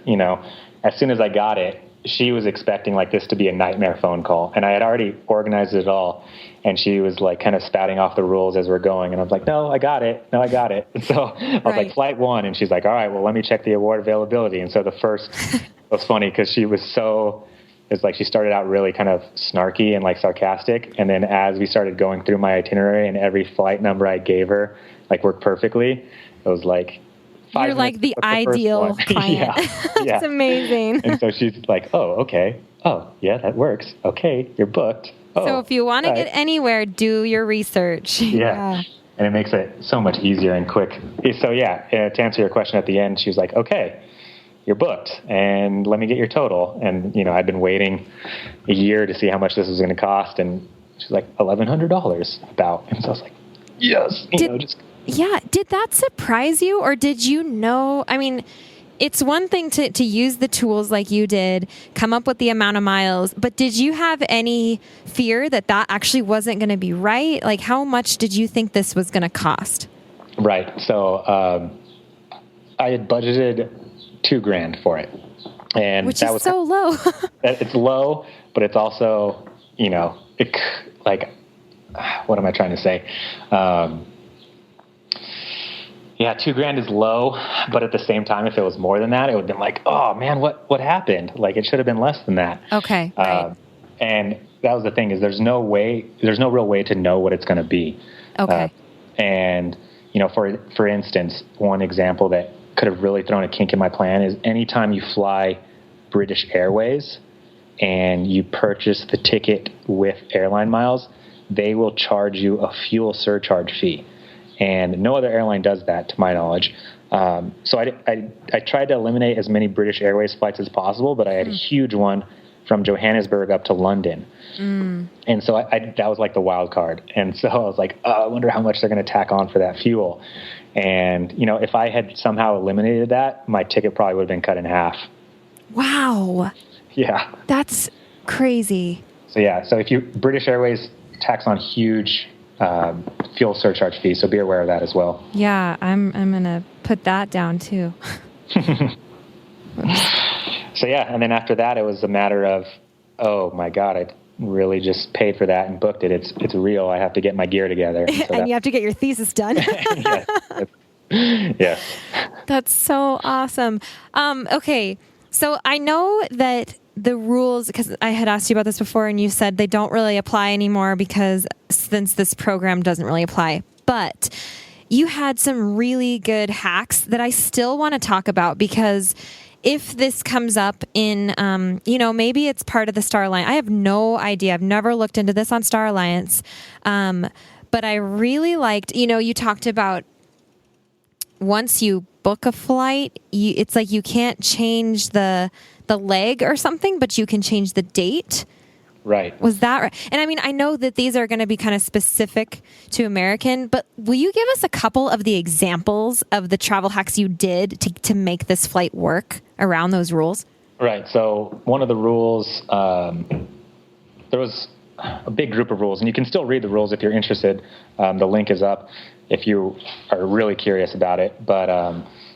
as soon as I got it, she was expecting like this to be a nightmare phone call. And I had already organized it all. And she was like kind of spouting off the rules as we're going. And I was like, no, I got it. And so I was like, flight 1. And she's like, all right, well, let me check the award availability. And so it was funny because it's like she started out really kind of snarky and like sarcastic. And then as we started going through my itinerary and every flight number I gave her like worked perfectly, it was like, you're like the ideal client. It's amazing. And so she's like, oh, okay. Oh, yeah, that works. Okay, you're booked. Oh, so if you want to get anywhere, do your research. Yeah. And it makes it so much easier and quick. So to answer your question at the end, she was like, okay, you're booked and let me get your total. And, I'd been waiting a year to see how much this was going to cost. And she's like, $1,100 about. And so I was like, yes, Yeah. Did that surprise you, or did you know? I mean, it's one thing to use the tools like you did, come up with the amount of miles, but did you have any fear that actually wasn't going to be right? Like, how much did you think this was going to cost? Right. So I had budgeted $2,000 for it, and which is so low. It's low, but it's also, what am I trying to say? Yeah, $2,000 is low, but at the same time, if it was more than that, it would have been like, oh man, what happened? Like it should have been less than that. Okay. Right. And that was the thing, is there's no real way to know what it's going to be. Okay. And, for instance, one example that could have really thrown a kink in my plan is anytime you fly British Airways and you purchase the ticket with airline miles, they will charge you a fuel surcharge fee. And no other airline does that, to my knowledge. So I tried to eliminate as many British Airways flights as possible, but I had a huge one from Johannesburg up to London. And so that was like the wild card. And so I was like, I wonder how much they're going to tack on for that fuel. And, if I had somehow eliminated that, my ticket probably would have been cut in half. Wow. Yeah. That's crazy. So if British Airways tax on huge fuel surcharge fees, so be aware of that as well. Yeah, I'm going to put that down too. So and then after that, it was a matter of, oh my God, I really just paid for that and booked it. It's real. I have to get my gear together. And you have to get your thesis done. Yes. That's so awesome. Okay, so I know that the rules, because I had asked you about this before, and you said they don't really apply anymore because since this program doesn't really apply. But you had some really good hacks that I still want to talk about, because if this comes up in, maybe it's part of the Star Alliance. I have no idea. I've never looked into this on Star Alliance. But I really liked, you talked about once you book a flight, it's like you can't change the leg or something, but you can change the date. Right. Was that right? And I know that these are going to be kind of specific to American, but will you give us a couple of the examples of the travel hacks you did to make this flight work around those rules? Right. So one of the rules, there was a big group of rules, and you can still read the rules if you're interested. The link is up if you are really curious about it. But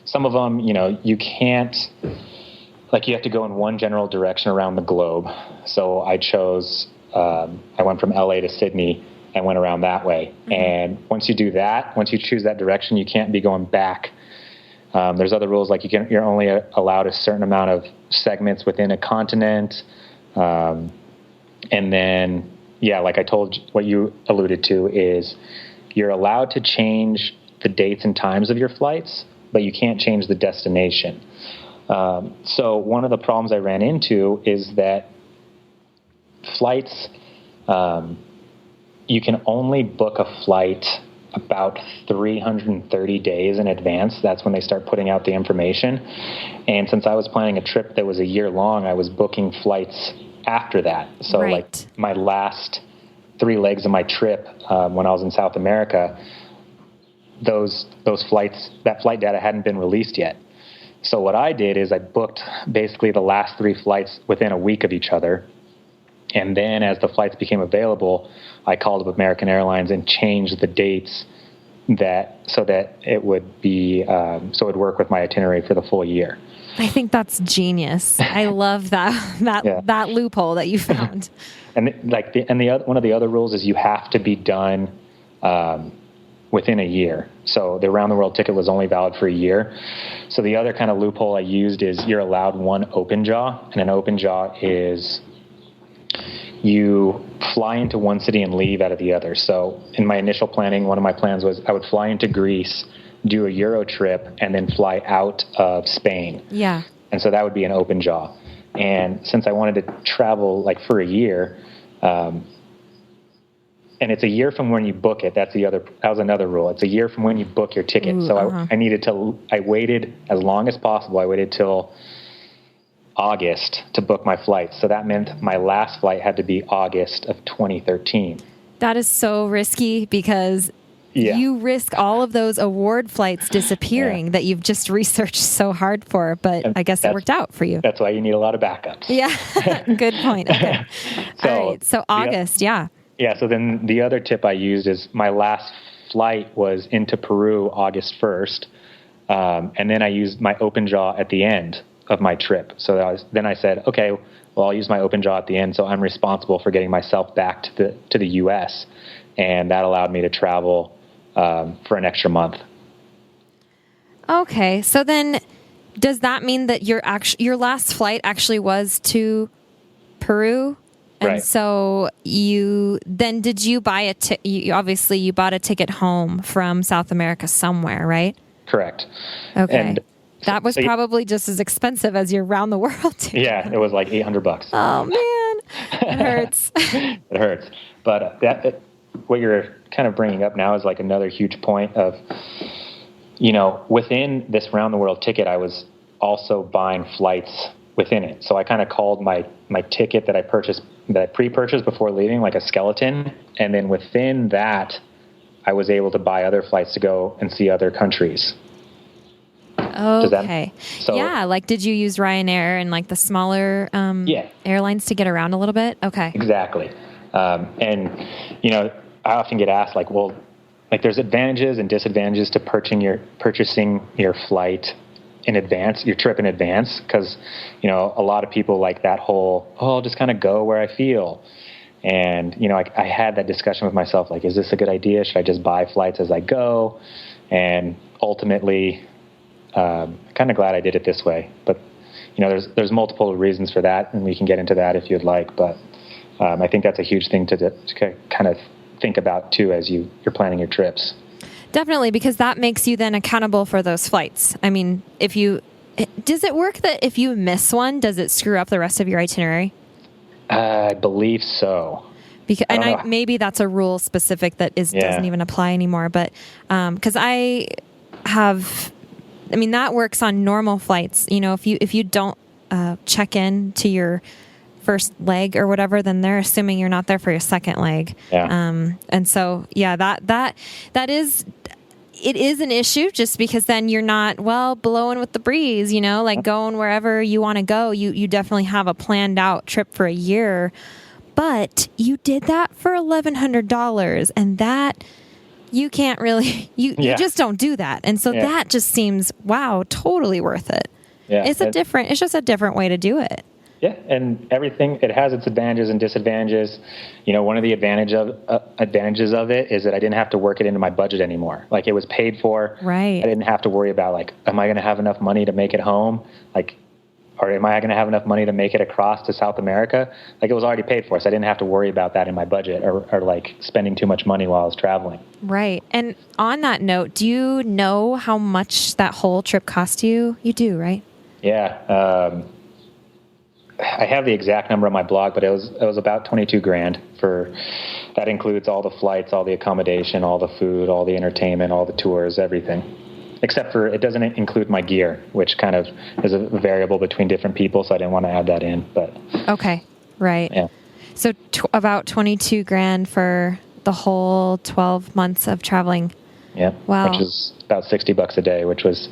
some of them, you can't, you have to go in one general direction around the globe. So I chose, I went from LA to Sydney and went around that way. Mm-hmm. And once you do that, once you choose that direction, you can't be going back. There's other rules, like you're only allowed a certain amount of segments within a continent. And then, like I told you, what you alluded to is you're allowed to change the dates and times of your flights, but you can't change the destination. So one of the problems I ran into is that flights, you can only book a flight about 330 days in advance. That's when they start putting out the information. And since I was planning a trip that was a year long, I was booking flights after that. So right. My last 3 legs of my trip, when I was in South America, those flights, that flight data hadn't been released yet. So what I did is I booked basically the last 3 flights within a week of each other. And then as the flights became available, I called up American Airlines and changed the dates so that it would be, so it would work with my itinerary for the full year. I think that's genius. I love that loophole that you found. And one of the other rules is you have to be done within a year. So the around the world ticket was only valid for a year. So the other kind of loophole I used is you're allowed one open jaw, and an open jaw is you fly into one city and leave out of the other. So in my initial planning, one of my plans was I would fly into Greece, do a Euro trip, and then fly out of Spain. Yeah. And so that would be an open jaw. And since I wanted to travel for a year, and it's a year from when you book it. That was another rule. It's a year from when you book your ticket. Ooh, so I waited as long as possible. I waited till August to book my flight. So that meant my last flight had to be August of 2013. That is so risky because you risk all of those award flights disappearing that you've just researched so hard for. But I guess it worked out for you. That's why you need a lot of backups. Yeah. Good point. Okay. All right. So August, Yeah, so then the other tip I used is my last flight was into Peru August 1st, and then I used my open jaw at the end of my trip. So then I said, okay, well, I'll use my open jaw at the end, so I'm responsible for getting myself back to the U.S., and that allowed me to travel for an extra month. Okay, so then does that mean that your last flight actually was to Peru? And Right. so did you buy obviously you bought a ticket home from South America somewhere, right? Correct. Okay. And that was probably just as expensive as your round the world ticket. yeah, it was like $800. Oh man, it hurts. It hurts. But what you're kind of bringing up now is like another huge point of, within this round the world ticket, I was also buying flights within it. So I kind of called my ticket that I pre-purchased before leaving, like a skeleton. And then within that, I was able to buy other flights to go and see other countries. Okay. Yeah. Like, did you use Ryanair and like the smaller airlines to get around a little bit? Okay. Exactly. And, I often get asked like, well, like there's advantages and disadvantages to purchasing your flight in advance, your trip in advance. Cause, a lot of people like that whole, I'll just kind of go where I feel. And, I had that discussion with myself, like, is this a good idea? Should I just buy flights as I go? And ultimately, kind of glad I did it this way, but there's multiple reasons for that, and we can get into that if you'd like. But I think that's a huge thing to kind of think about too as you're planning your trips. Definitely, because that makes you then accountable for those flights. I mean, does it work that if you miss one, does it screw up the rest of your itinerary? I believe so. Maybe that's a rule specific that doesn't even apply anymore. But because that works on normal flights. If you don't check in to your first leg or whatever, then they're assuming you're not there for your second leg. Yeah. And so that is an issue, just because then you're not blowing with the breeze. Like going wherever you want to go. You definitely have a planned out trip for a year, but you did that for $1,100, and that. You can't really, you just don't do that. And so that just seems, totally worth it. Yeah. It's just a different way to do it. Yeah. And it has its advantages and disadvantages. One of the advantages of it is that I didn't have to work it into my budget anymore. Like, it was paid for. Right. I didn't have to worry about like, am I going to have enough money to make it home? Or am I going to have enough money to make it across to South America? Like, it was already paid for, so I didn't have to worry about that in my budget or like spending too much money while I was traveling. Right. And on that note, do you know how much that whole trip cost you? You do, right? Yeah. I have the exact number on my blog, but it was about $22,000 that includes all the flights, all the accommodation, all the food, all the entertainment, all the tours, everything. Except for it doesn't include my gear, which kind of is a variable between different people, so I didn't want to add that in. But okay, right. Yeah. So about $22,000 for the whole 12 months of traveling. Yeah. Wow. Which is about $60 a day, which was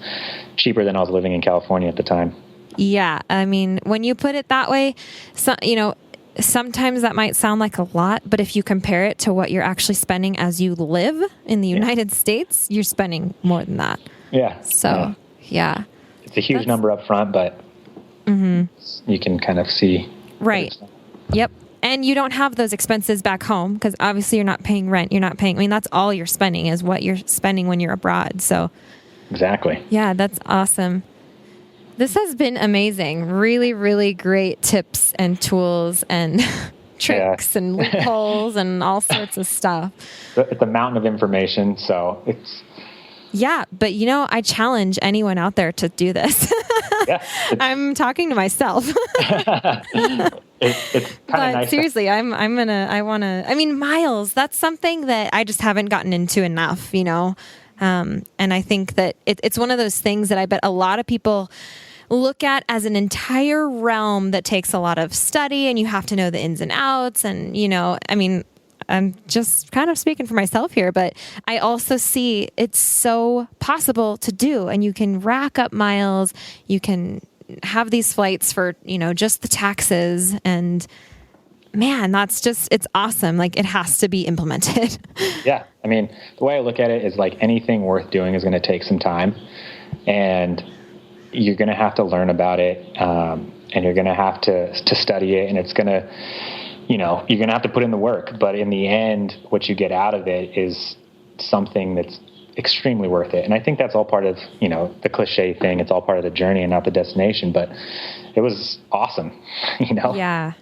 cheaper than I was living in California at the time. Yeah, I mean, when you put it that way, sometimes that might sound like a lot, but if you compare it to what you're actually spending as you live in the United States, you're spending more than that. Yeah. So, yeah. It's a huge number up front, but you can kind of see. Right. Yep. And you don't have those expenses back home because obviously you're not paying rent. That's all you're spending is what you're spending when you're abroad. So. Exactly. Yeah, that's awesome. This has been amazing. Really, really great tips and tools and tricks and loopholes and all sorts of stuff. It's a mountain of information, so it's... Yeah, but I challenge anyone out there to do this. Yeah, I'm talking to myself. It's kind of nice. Seriously, miles, that's something that I just haven't gotten into enough, and I think that it's one of those things that I bet a lot of people look at as an entire realm that takes a lot of study, and you have to know the ins and outs. And, I'm just kind of speaking for myself here, but I also see it's so possible to do, and you can rack up miles. You can have these flights for, just the taxes, and man, it's awesome. Like, it has to be implemented. Yeah. The way I look at it is like anything worth doing is going to take some time, and you're going to have to learn about it. And you're going to have to study it, and it's going to, you're going to have to put in the work, but in the end, what you get out of it is something that's extremely worth it. And I think that's all part of, the cliche thing. It's all part of the journey and not the destination, but it was awesome, Yeah.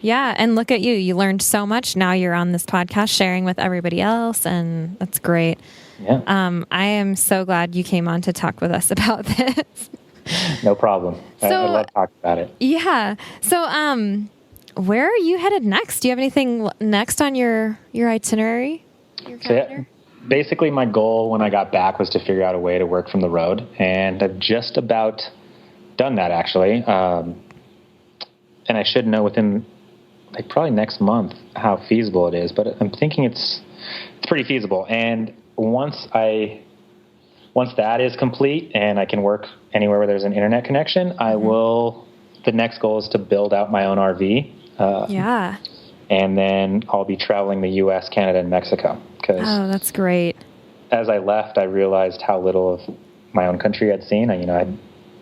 Yeah. And look at you. You learned so much. Now you're on this podcast sharing with everybody else. And that's great. Yeah. I am so glad you came on to talk with us about this. No problem. I love talking about it. Yeah. So, where are you headed next? Do you have anything next on your itinerary? Your calendar? Basically, my goal when I got back was to figure out a way to work from the road. And I've just about done that, actually. And I should know within probably next month how feasible it is. But I'm thinking it's pretty feasible. And once that is complete and I can work anywhere where there's an internet connection, the next goal is to build out my own RV. Yeah. And then I'll be traveling the U.S., Canada, and Mexico. Oh, that's great. As I left, I realized how little of my own country I'd seen. I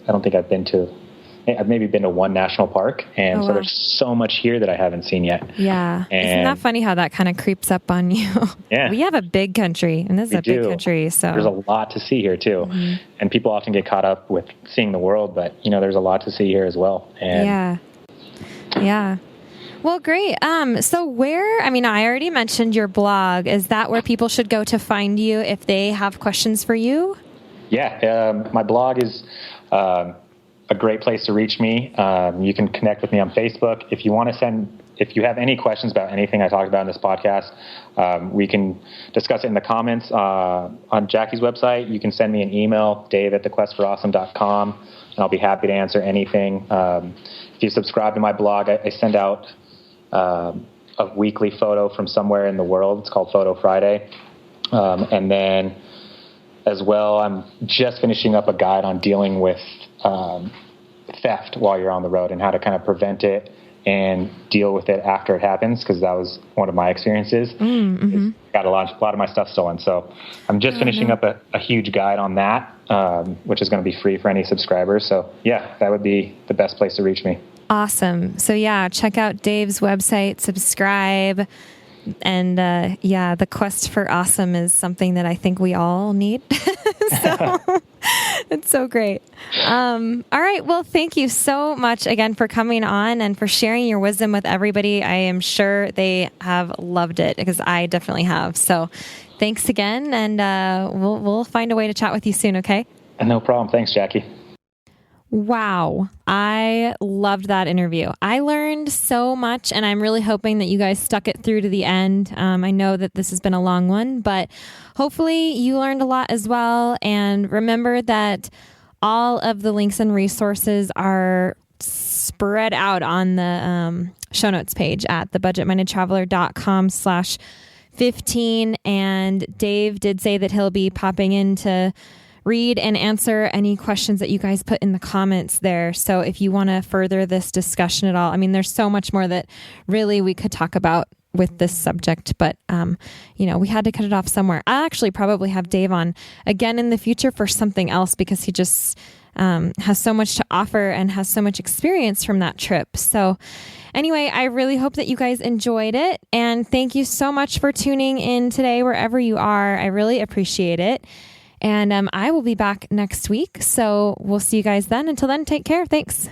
don't think I've maybe been to one national park. And so there's so much here that I haven't seen yet. Yeah. Isn't that funny how that kind of creeps up on you? Yeah. We have a big country, and this is a big country. So there's a lot to see here, too. Mm-hmm. And people often get caught up with seeing the world, but, there's a lot to see here as well. And yeah. Well, great. So I already mentioned your blog. Is that where people should go to find you if they have questions for you? Yeah. My blog is a great place to reach me. You can connect with me on Facebook. If you have any questions about anything I talked about in this podcast, we can discuss it in the comments on Jackie's website. You can send me an email, dave@thequestforawesome.com, and I'll be happy to answer anything. If you subscribe to my blog, I send out a weekly photo from somewhere in the world. It's called Photo Friday. And then as well, I'm just finishing up a guide on dealing with theft while you're on the road and how to kind of prevent it and deal with it after it happens, because that was one of my experiences. Mm-hmm. Got a lot of my stuff stolen. So I'm just finishing up a huge guide on that, which is going to be free for any subscribers. So yeah, that would be the best place to reach me. Awesome. So yeah, check out Dave's website, subscribe. And the quest for awesome is something that I think we all need. So it's so great. All right. Well, thank you so much again for coming on and for sharing your wisdom with everybody. I am sure they have loved it, because I definitely have. So thanks again. And we'll find a way to chat with you soon. Okay. No problem. Thanks, Jackie. Wow. I loved that interview. I learned so much, and I'm really hoping that you guys stuck it through to the end. I know that this has been a long one, but hopefully you learned a lot as well. And remember that all of the links and resources are spread out on the show notes page at thebudgetmindedtraveler.com/15. And Dave did say that he'll be popping in to read and answer any questions that you guys put in the comments there. So if you want to further this discussion at all, there's so much more that really we could talk about with this subject, but we had to cut it off somewhere. I'll actually probably have Dave on again in the future for something else, because he just has so much to offer and has so much experience from that trip. So anyway, I really hope that you guys enjoyed it, and thank you so much for tuning in today wherever you are. I really appreciate it. And I will be back next week. So we'll see you guys then. Until then, take care. Thanks.